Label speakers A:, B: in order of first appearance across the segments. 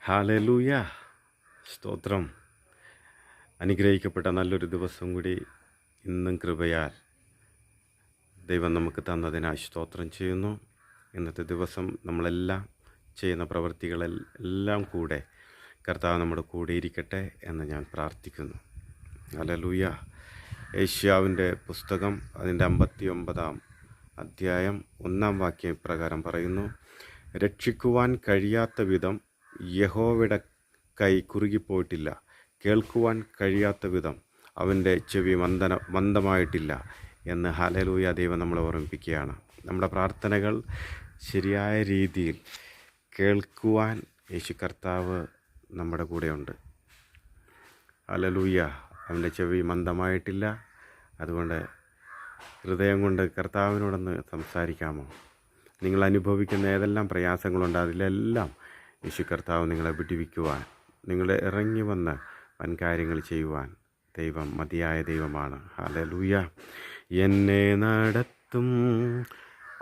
A: Hallelujah, സ്തോത്രം. അനുഗ്രഹിക്കപ്പെട്ട നല്ലൊരു ദിവസം കൂടി ഇന്നും കൃപയാൽ ദൈവം നമുക്ക് തന്നതിനായി സ്തോത്രം ചെയ്യുന്നു. ഇന്നത്തെ ദിവസം നമ്മളെല്ലാം ചെയ്യുന്ന പ്രവൃത്തികളെല്ലാം കൂടെ കർത്താവ് നമ്മുടെ കൂടെ ഇരിക്കട്ടെ എന്ന് ഞാൻ പ്രാർത്ഥിക്കുന്നു. ഹല്ലേലൂയ. ഏഷ്യാവിൻ്റെ പുസ്തകം അതിൻ്റെ 59 അധ്യായം 1 വാക്യം ഇപ്രകാരം പറയുന്നു: രക്ഷിക്കുവാൻ കഴിയാത്ത വിധം യഹോവയുടെ കൈ കുറുകിപ്പോയിട്ടില്ല, കേൾക്കുവാൻ കഴിയാത്ത വിധം അവൻ്റെ ചെവി മന്ദമായിട്ടില്ല എന്ന് ഹല്ലേലൂയ ദൈവം നമ്മളെ ഓർമ്മിപ്പിക്കുകയാണ്. നമ്മുടെ പ്രാർത്ഥനകൾ ശരിയായ രീതിയിൽ കേൾക്കുവാൻ യേശു കർത്താവ് നമ്മുടെ കൂടെയുണ്ട്. ഹല്ലേലൂയ. അവൻ്റെ ചെവി മന്ദമായിട്ടില്ല. അതുകൊണ്ട് ഹൃദയം കൊണ്ട് കർത്താവിനോടൊന്ന് സംസാരിക്കാമോ? നിങ്ങൾ അനുഭവിക്കുന്ന ഏതെല്ലാം പ്രയാസങ്ങളുണ്ട് അതിലെല്ലാം യേശു കർത്താവ് നിങ്ങളെ വിടുവിക്കുവാൻ, നിങ്ങളെ ഇറങ്ങി വന്ന് വൻകാര്യങ്ങൾ ചെയ്യുവാൻ ദൈവം മതിയായ ദൈവമാണ്. ഹല്ലേലൂയ. എന്നെ നടത്തും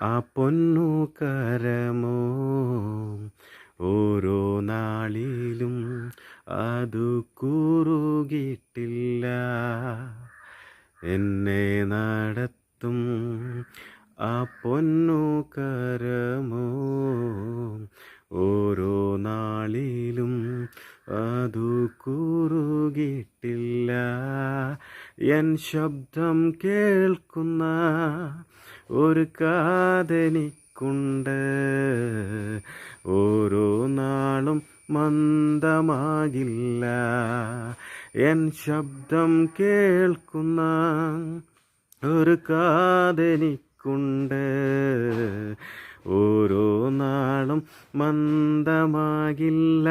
A: ആ പൊന്നു കരമോ, ഓരോ നാളിലും അതു കുറുകിയിട്ടില്ല. എന്നെ നടത്തും ആ പൊന്നു കരമോ, ഓരോ നാളിലും അതു കുറുകിയിട്ടില്ല. എൻ ശബ്ദം കേൾക്കുന്ന ഒരു കാതെനിക്കുണ്ട്, ഓരോ നാളും മന്ദമാകില്ല. എൻ ശബ്ദം കേൾക്കുന്ന ഒരു കാതെനിക്കുണ്ട്, ഓരോ നാളും മന്ദമാകില്ല.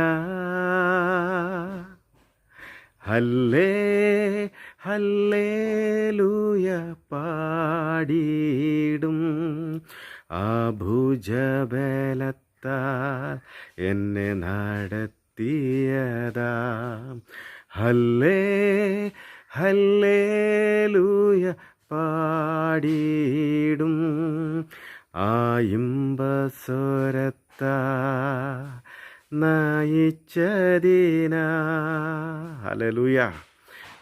A: ഹല്ലേലൂയ പാടിയിടും, ആ ഭുജബലത്താൽ എന്നെ നടത്തിയതാ. ഹല്ലേലൂയ പാടിയിടും, ആ ഇമ്പസ്വരത്താ നയിച്ചതിനാ. ഹല്ലേലൂയ.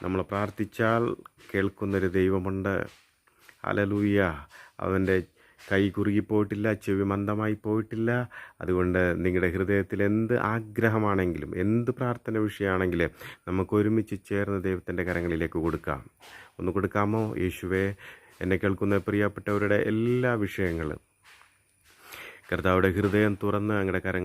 A: നമ്മൾ പ്രാർത്ഥിച്ചാൽ കേൾക്കുന്നൊരു ദൈവമുണ്ട്. ഹല്ലേലൂയ. അവൻ്റെ കൈ കുറുകിപ്പോയിട്ടില്ല, ചെവി മന്ദമായി പോയിട്ടില്ല. അതുകൊണ്ട് നിങ്ങളുടെ ഹൃദയത്തിൽ എന്ത് ആഗ്രഹമാണെങ്കിലും, എന്ത് പ്രാർത്ഥന വിഷയമാണെങ്കിലും നമുക്ക് ഒരുമിച്ച് ചേർന്ന് ദൈവത്തിൻ്റെ കരങ്ങളിലേക്ക് കൊടുക്കാം. ഒന്ന് കൊടുക്കാമോ? യേശുവേ, എന്നെ കേൾക്കുന്ന പ്രിയപ്പെട്ടവരുടെ എല്ലാ വിഷയങ്ങളും കർത്താവിടെ ഹൃദയം തുറന്ന് അങ്ങയുടെ കരങ്ങൾ